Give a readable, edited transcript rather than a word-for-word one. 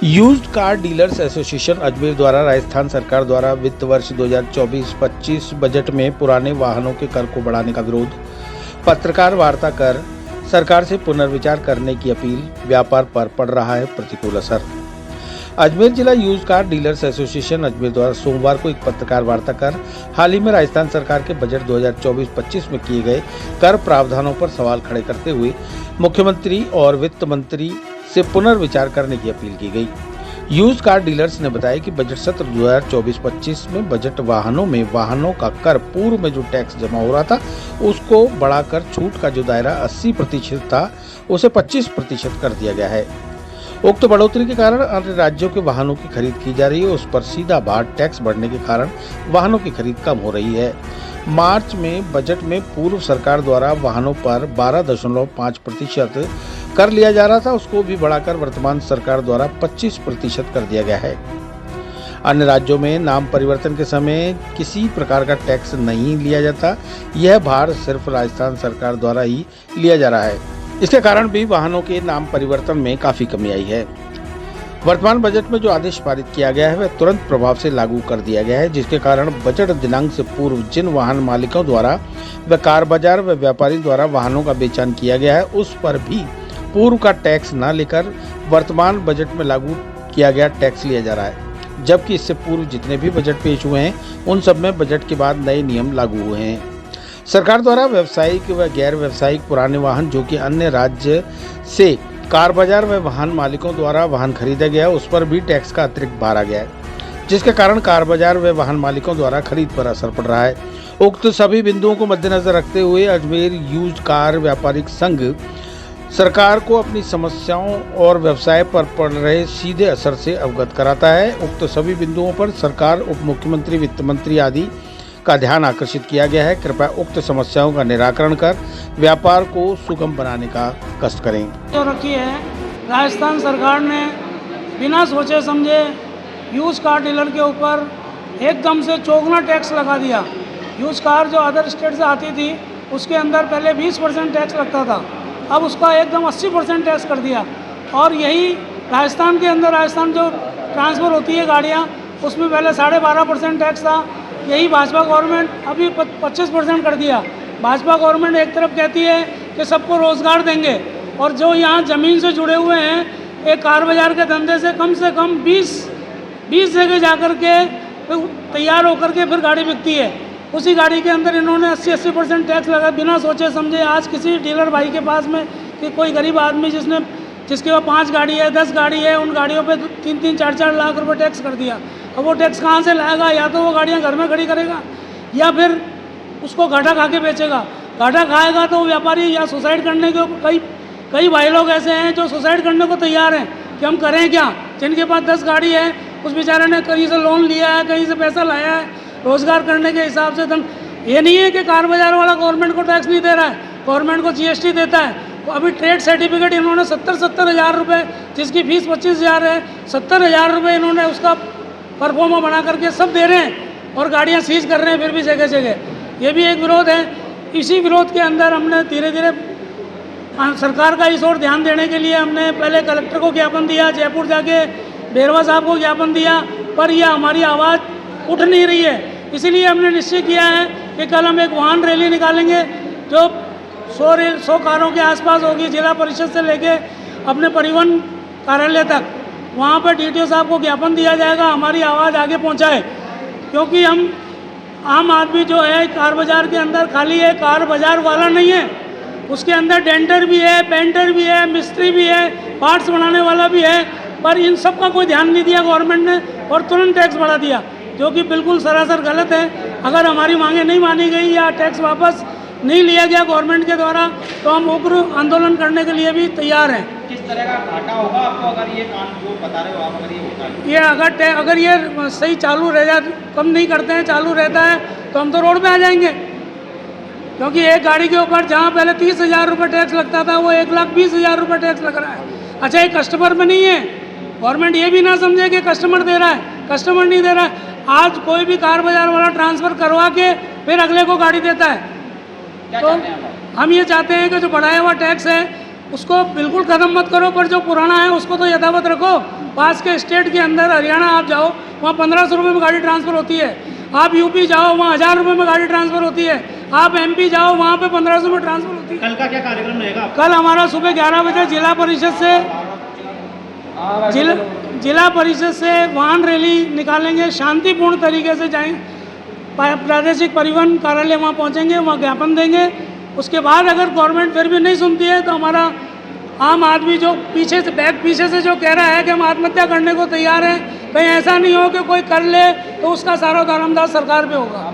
Used car dealers association Ajmer द्वारा राजस्थान सरकार द्वारा वित्त वर्ष 2024-25 बजट में पुराने वाहनों के कर को बढ़ाने का विरोध, पत्रकार वार्ता कर सरकार से पुनर्विचार करने की अपील, व्यापार पर पड़ रहा है प्रतिकूल असर। अजमेर जिला used car dealers association Ajmer द्वारा सोमवार को एक पत्रकार वार्ता कर हाल ही में राजस्थान सरकार के बजट 2024-25 में किए गए कर प्रावधानों पर सवाल खड़े करते हुए मुख्यमंत्री और वित्त मंत्री से पुनर्विचार करने की अपील की गई। यूज्ड कार डीलर्स ने बताया कि बजट सत्र 2024-25 में बजट वाहनों में वाहनों का कर पूर्व में जो टैक्स जमा हो रहा था उसको बढ़ाकर छूट का जो दायरा 80% था उसे 25% कर दिया गया है। उक्त बढ़ोतरी के कारण अन्य राज्यों के वाहनों की खरीद की जा रही है, उस पर सीधा भार टैक्स बढ़ने के कारण वाहनों की खरीद कम हो रही है। मार्च में बजट में पूर्व सरकार द्वारा वाहनों पर 12.5% कर लिया जा रहा था, उसको भी बढ़ाकर वर्तमान सरकार द्वारा 25% कर दिया गया है। अन्य राज्यों में नाम परिवर्तन के समय किसी प्रकार का टैक्स नहीं लिया जाता, यह भार सिर्फ राजस्थान सरकार द्वारा ही लिया जा रहा है। इसके कारण भी वाहनों के नाम परिवर्तन में काफी कमी आई है। वर्तमान बजट में जो आदेश पारित किया गया है वह तुरंत प्रभाव से लागू कर दिया गया है, जिसके कारण बजट दिनांक से पूर्व जिन वाहन मालिकों द्वारा व कार बाजार व व्यापारी द्वारा वाहनों का बेचान किया गया है उस पर भी पूर्व का टैक्स न लेकर वर्तमान बजट में लागू किया गया टैक्स लिया जा रहा है, जबकि इससे पूर्व जितने भी बजट पेश हुए हैं उन सब में बजट के बाद नए नियम लागू हुए हैं। सरकार द्वारा व्यावसायिक व गैर व्यावसायिक पुराने वाहन जो कि अन्य राज्य से कार बाजार व वाहन मालिकों द्वारा वाहन खरीदा गया उस पर भी टैक्स का अतिरिक्त भार आ गया है, जिसके कारण कार बाजार व वाहन मालिकों द्वारा खरीद पर असर पड़ रहा है। उक्त सभी बिंदुओं को मद्देनजर रखते हुए अजमेर यूज्ड कार व्यापारिक संघ सरकार को अपनी समस्याओं और व्यवसाय पर पड़ रहे सीधे असर से अवगत कराता है। उक्त सभी बिंदुओं पर सरकार, उप मुख्यमंत्री, वित्त मंत्री आदि का ध्यान आकर्षित किया गया है। कृपया उक्त समस्याओं का निराकरण कर व्यापार को सुगम बनाने का कष्ट करें। जो रखी है राजस्थान सरकार ने बिना सोचे समझे यूज्ड कार डीलर के ऊपर एकदम से चौगुना टैक्स लगा दिया। यूज्ड कार जो अदर स्टेट से आती थी उसके अंदर पहले 20% टैक्स लगता था, अब उसका एकदम 80% टैक्स कर दिया। और यही राजस्थान के अंदर, राजस्थान जो ट्रांसफ़र होती है गाड़ियाँ, उसमें पहले 12.5% टैक्स था, यही भाजपा गवर्नमेंट अभी 25% कर दिया। भाजपा गवर्नमेंट एक तरफ कहती है कि सबको रोज़गार देंगे और जो यहाँ ज़मीन से जुड़े हुए हैं एक कार बाज़ार के धंधे से कम 20 जगह जा कर के तैयार होकर के फिर गाड़ी बिकती है, उसी गाड़ी के अंदर इन्होंने 80% टैक्स लगा बिना सोचे समझे। आज किसी डीलर भाई के पास में कि कोई गरीब आदमी जिसके पास 5 गाड़ी है, 10 गाड़ी है, उन गाड़ियों पे 3-3, 4-4 लाख रुपए टैक्स कर दिया। अब वो टैक्स कहाँ से लाएगा? या तो वो गाड़ियाँ घर में खड़ी करेगा या फिर उसको घाटा खा के बेचेगा। घाटा खाएगा तो व्यापारी या सुसाइड करने के कई भाई लोग ऐसे हैं जो सुसाइड करने को तैयार हैं कि हम करें क्या। जिनके पास 10 गाड़ी है उस बेचारे ने कहीं से लोन लिया है, कहीं से पैसा लाया है रोज़गार करने के हिसाब से। ये नहीं है कि कार बाजार वाला गवर्नमेंट को टैक्स नहीं दे रहा है, गवर्नमेंट को GST देता है। तो अभी ट्रेड सर्टिफिकेट इन्होंने 70 हज़ार रुपये, जिसकी फीस 25,000 है, 70 हज़ार रुपये इन्होंने उसका परफॉर्मा बना करके सब दे रहे हैं और गाड़ियाँ सीज कर रहे हैं फिर भी जगह जगह। ये भी एक विरोध है। इसी विरोध के अंदर हमने धीरे धीरे सरकार का इस ओर ध्यान देने के लिए हमने पहले कलेक्टर को ज्ञापन दिया, जयपुर जाके बेरवा साहब को ज्ञापन दिया, पर यह हमारी आवाज़ उठ नहीं रही है। इसीलिए हमने निश्चय किया है कि कल हम एक वाहन रैली निकालेंगे जो 100 कारों के आसपास होगी, जिला परिषद से लेके अपने परिवहन कार्यालय तक। वहाँ पर DTO साहब को ज्ञापन दिया जाएगा, हमारी आवाज़ आगे पहुँचाए, क्योंकि हम आम आदमी जो है कार बाज़ार के अंदर खाली एक कार बाज़ार वाला नहीं है, उसके अंदर डेंटर भी है, पेंटर भी है, मिस्त्री भी है, पार्ट्स बनाने वाला भी है, पर इन सब का कोई ध्यान नहीं दिया गवर्नमेंट ने और तुरंत टैक्स बढ़ा दिया, जो कि बिल्कुल सरासर गलत है। अगर हमारी मांगें नहीं मानी गई या टैक्स वापस नहीं लिया गया गवर्नमेंट के द्वारा तो हम उग्र आंदोलन करने के लिए भी तैयार हैं। किस तरह का घाटा होगा आपको अगर ये काम जो बता रहे हो आप अगर ये होता है? अगर ये सही चालू रह जाए, कम नहीं करते हैं, चालू रहता है तो हम तो रोड पे आ जाएंगे, क्योंकि एक गाड़ी के ऊपर जहाँ पहले 30,000 रुपये टैक्स लगता था वो 1,20,000 रुपये टैक्स लग रहा है। अच्छा, ये कस्टमर में नहीं है, गवर्नमेंट ये भी ना समझे कि कस्टमर दे रहा है, कस्टमर नहीं दे रहा है। आज कोई भी कार बाजार वाला ट्रांसफ़र करवा के फिर अगले को गाड़ी देता है। तो हम ये चाहते हैं कि जो बढ़ाया हुआ टैक्स है उसको बिल्कुल ख़त्म मत करो, पर जो पुराना है उसको तो यथावत रखो। पास के स्टेट के अंदर हरियाणा आप जाओ, वहाँ 1500 रुपये में गाड़ी ट्रांसफ़र होती है। आप यूपी जाओ, वहाँ 1000 रुपये में गाड़ी ट्रांसफ़र होती है। आप एमपी जाओ, वहाँ पे 1500 में ट्रांसफ़र होती है। कल का क्या कार्यक्रम रहेगा? कल हमारा सुबह 11 बजे जिला परिषद से वाहन रैली निकालेंगे, शांतिपूर्ण तरीके से जाएंगे, प्रादेशिक परिवहन कार्यालय वहाँ पहुँचेंगे, वहाँ ज्ञापन देंगे। उसके बाद अगर गवर्नमेंट फिर भी नहीं सुनती है तो हमारा आम आदमी जो पीछे से जो कह रहा है कि हम आत्महत्या करने को तैयार हैं, कहीं ऐसा नहीं हो कि कोई कर ले तो उसका सारा दारोमदार सरकार पे होगा।